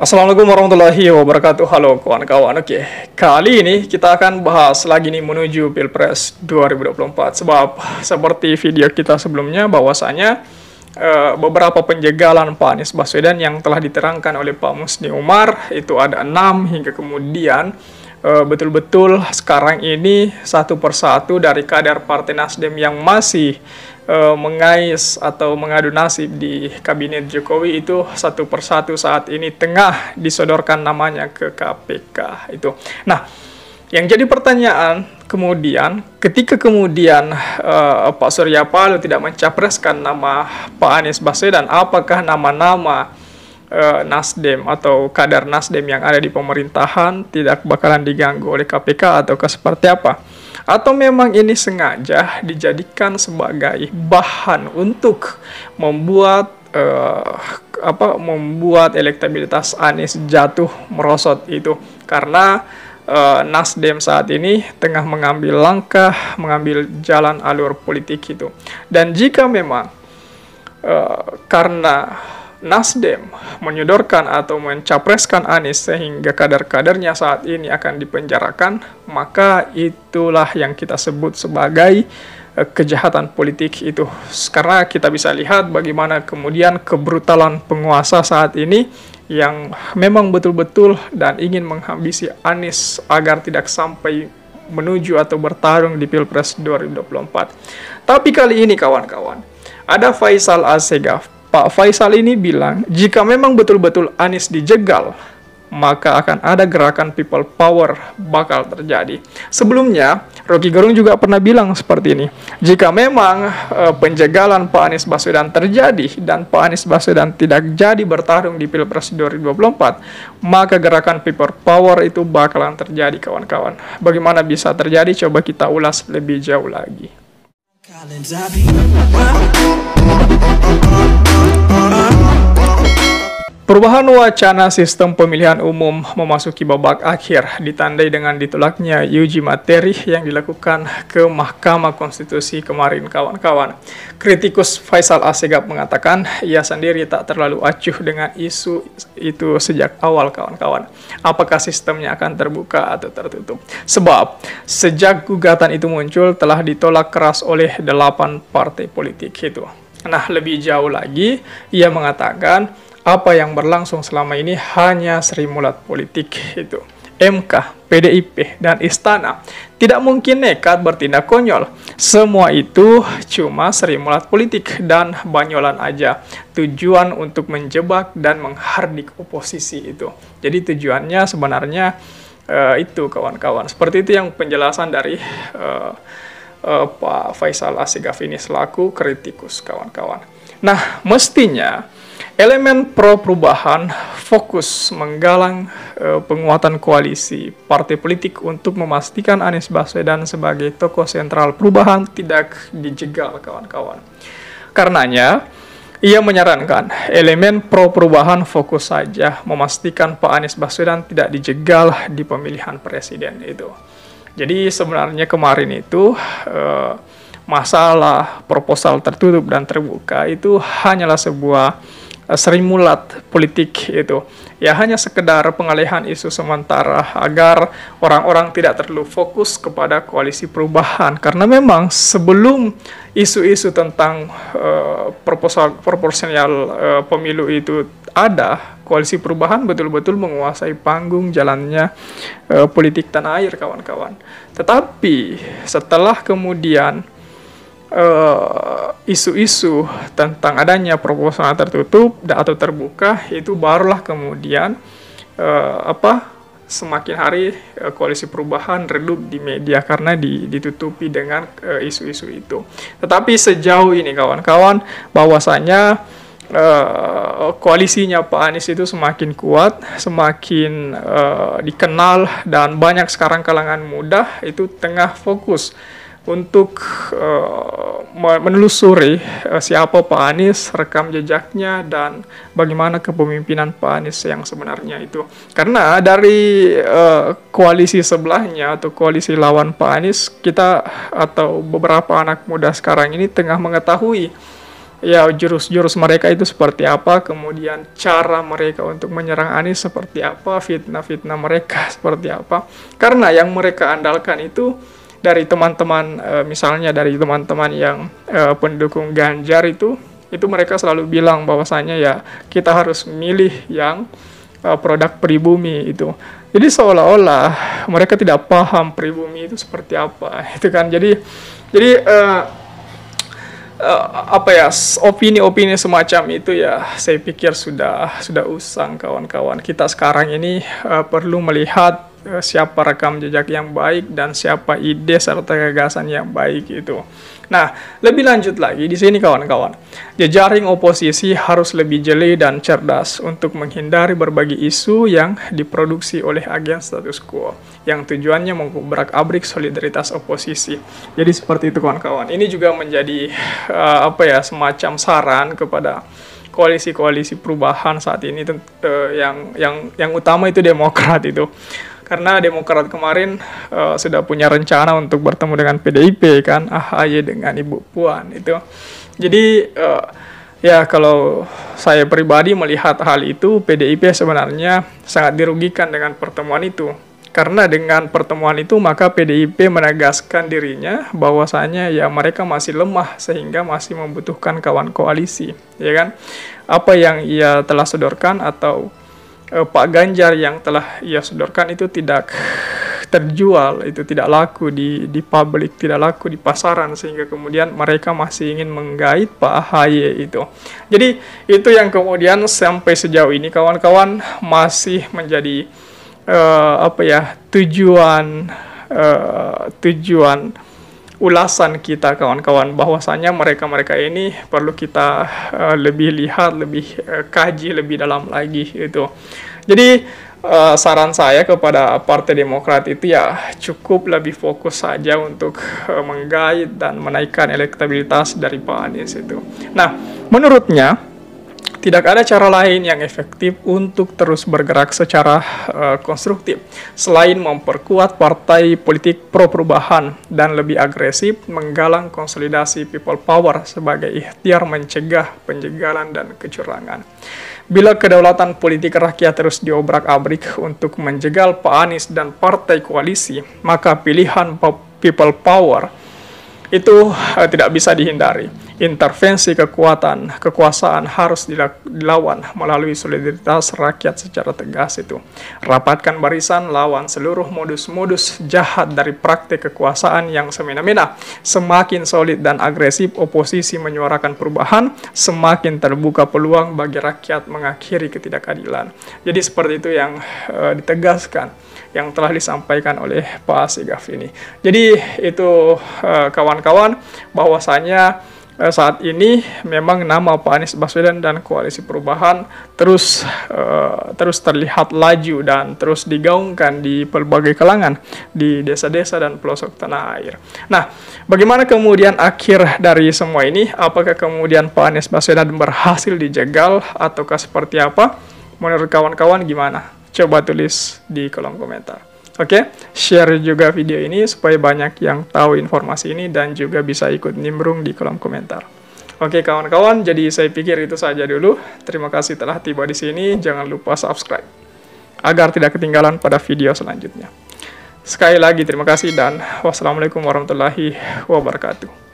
Assalamualaikum warahmatullahi wabarakatuh. Halo kawan-kawan. Oke, kali ini kita akan bahas lagi nih menuju Pilpres 2024. Sebab seperti video kita sebelumnya bahwasanya beberapa penjagalan Pak Anies Baswedan yang telah diterangkan oleh Pak Musni Umar itu ada 6 hingga kemudian betul-betul sekarang ini satu persatu dari kader Partai Nasdem yang masih mengais atau mengadu nasib di kabinet Jokowi itu satu persatu saat ini tengah disodorkan namanya ke KPK itu. Nah, yang jadi pertanyaan kemudian ketika kemudian Pak Surya Paloh tidak mencapreskan nama Pak Anies Baswedan, apakah nama-nama Nasdem atau kader Nasdem yang ada di pemerintahan tidak bakalan diganggu oleh KPK ataukah seperti apa? Atau memang ini sengaja dijadikan sebagai bahan untuk membuat membuat elektabilitas Anies jatuh merosot itu karena Nasdem saat ini tengah mengambil langkah, mengambil jalan alur politik itu. Dan jika memang karena Nasdem menyodorkan atau mencapreskan Anies sehingga kader-kadernya saat ini akan dipenjarakan, maka itulah yang kita sebut sebagai kejahatan politik itu. Karena kita bisa lihat bagaimana kemudian kebrutalan penguasa saat ini yang memang betul-betul dan ingin menghabisi Anies agar tidak sampai menuju atau bertarung di Pilpres 2024. Tapi kali ini kawan-kawan, ada Faisal Assegaf. Pak Faisal ini bilang, jika memang betul-betul Anies dijegal, maka akan ada gerakan people power bakal terjadi. Sebelumnya, Rocky Gerung juga pernah bilang seperti ini, jika memang penjagalan Pak Anies Baswedan terjadi dan Pak Anies Baswedan tidak jadi bertarung di Pilpres 2024, maka gerakan people power itu bakalan terjadi kawan-kawan. Bagaimana bisa terjadi? Coba kita ulas lebih jauh lagi. Perubahan wacana sistem pemilihan umum memasuki babak akhir ditandai dengan ditolaknya uji materi yang dilakukan ke Mahkamah Konstitusi kemarin kawan-kawan. Kritikus Faisal Assegaf mengatakan ia sendiri tak terlalu acuh dengan isu itu sejak awal kawan-kawan. Apakah sistemnya akan terbuka atau tertutup? Sebab sejak gugatan itu muncul telah ditolak keras oleh 8 partai politik itu. Nah, lebih jauh lagi ia mengatakan apa yang berlangsung selama ini hanya Sri Mulat politik itu. MK, PDIP, dan Istana tidak mungkin nekat bertindak konyol. Semua itu cuma Sri Mulat politik dan banyolan aja. Tujuan untuk menjebak dan menghardik oposisi itu. Jadi tujuannya sebenarnya itu kawan-kawan. Seperti itu yang penjelasan dari Pak Faisal Assegaf ini selaku kritikus kawan-kawan. Nah, mestinya elemen pro perubahan fokus menggalang penguatan koalisi partai politik untuk memastikan Anies Baswedan sebagai tokoh sentral perubahan tidak dijegal kawan-kawan. Karenanya, ia menyarankan elemen pro perubahan fokus saja memastikan Pak Anies Baswedan tidak dijegal di pemilihan presiden itu. Jadi sebenarnya kemarin itu masalah proposal tertutup dan terbuka itu hanyalah sebuah Sri Mulat politik itu. Ya hanya sekedar pengalihan isu sementara agar orang-orang tidak terlalu fokus kepada koalisi perubahan. Karena memang sebelum isu-isu tentang proporsional pemilu itu ada, koalisi perubahan betul-betul menguasai panggung jalannya politik tanah air kawan-kawan. Tetapi setelah kemudian isu-isu tentang adanya proporsional tertutup atau terbuka itu barulah kemudian semakin hari koalisi perubahan redup di media karena ditutupi dengan isu-isu itu. Tetapi sejauh ini kawan-kawan bahwasanya koalisinya Pak Anies itu semakin kuat, semakin dikenal dan banyak sekarang kalangan muda itu tengah fokus untuk menelusuri siapa Pak Anies, rekam jejaknya, dan bagaimana kepemimpinan Pak Anies yang sebenarnya itu. Karena dari koalisi sebelahnya atau koalisi lawan Pak Anies, kita atau beberapa anak muda sekarang ini tengah mengetahui ya jurus-jurus mereka itu seperti apa, kemudian cara mereka untuk menyerang Anies seperti apa, fitnah-fitnah mereka seperti apa. Karena yang mereka andalkan itu dari teman-teman, misalnya dari teman-teman yang pendukung Ganjar itu mereka selalu bilang bahwasanya ya kita harus milih yang produk pribumi itu. Jadi seolah-olah mereka tidak paham pribumi itu seperti apa, itu kan. Jadi apa ya, opini-opini semacam itu ya saya pikir sudah usang kawan-kawan. Kita sekarang ini perlu melihat siapa rekam jejak yang baik dan siapa ide serta gagasan yang baik itu. Nah, lebih lanjut lagi di sini kawan-kawan, jejaring oposisi harus lebih jeli dan cerdas untuk menghindari berbagai isu yang diproduksi oleh agen status quo yang tujuannya mengobrak-abrik solidaritas oposisi. Jadi seperti itu kawan-kawan. Ini juga menjadi apa ya, semacam saran kepada koalisi-koalisi perubahan saat ini, yang utama itu Demokrat itu. Karena Demokrat kemarin sudah punya rencana untuk bertemu dengan PDIP kan, AHY dengan Ibu Puan itu. Jadi ya kalau saya pribadi melihat hal itu, PDIP sebenarnya sangat dirugikan dengan pertemuan itu. Karena dengan pertemuan itu maka PDIP menegaskan dirinya bahwasanya ya mereka masih lemah sehingga masih membutuhkan kawan koalisi, ya kan? Apa yang ia telah sodorkan atau Pak Ganjar yang telah ia sodorkan itu tidak terjual, itu tidak laku di publik, tidak laku di pasaran, sehingga kemudian mereka masih ingin menggait Pak AHY itu. Jadi itu yang kemudian sampai sejauh ini kawan-kawan masih menjadi apa ya, tujuan ulasan kita kawan-kawan, bahwasanya mereka ini perlu kita lebih lihat, lebih kaji lebih dalam lagi itu. Jadi saran saya kepada Partai Demokrat itu ya cukup lebih fokus saja untuk menggait dan menaikkan elektabilitas dari Pak Anies itu. Nah, menurutnya tidak ada cara lain yang efektif untuk terus bergerak secara konstruktif selain memperkuat partai politik pro perubahan dan lebih agresif menggalang konsolidasi people power sebagai ikhtiar mencegah penjagalan dan kecurangan. Bila kedaulatan politik rakyat terus diobrak-abrik untuk menjegal Pak Anies dan partai koalisi, maka pilihan people power itu tidak bisa dihindari. Intervensi kekuasaan harus dilawan melalui solidaritas rakyat secara tegas itu. Rapatkan barisan, lawan seluruh modus-modus jahat dari praktik kekuasaan yang semena-mena. Semakin solid dan agresif oposisi menyuarakan perubahan, semakin terbuka peluang bagi rakyat mengakhiri ketidakadilan. Jadi seperti itu yang ditegaskan, yang telah disampaikan oleh Pak Asegaf ini. Jadi itu kawan-kawan, bahwasanya saat ini memang nama Pak Anies Baswedan dan Koalisi Perubahan terus terlihat laju dan terus digaungkan di berbagai kalangan di desa-desa dan pelosok tanah air. Nah, bagaimana kemudian akhir dari semua ini? Apakah kemudian Pak Anies Baswedan berhasil dijegal ataukah seperti apa? Menurut kawan-kawan gimana? Coba tulis di kolom komentar. Oke, share juga video ini supaya banyak yang tahu informasi ini dan juga bisa ikut nimbrung di kolom komentar. Oke kawan-kawan, jadi saya pikir itu saja dulu. Terima kasih telah tiba di sini. Jangan lupa subscribe agar tidak ketinggalan pada video selanjutnya. Sekali lagi terima kasih dan wassalamualaikum warahmatullahi wabarakatuh.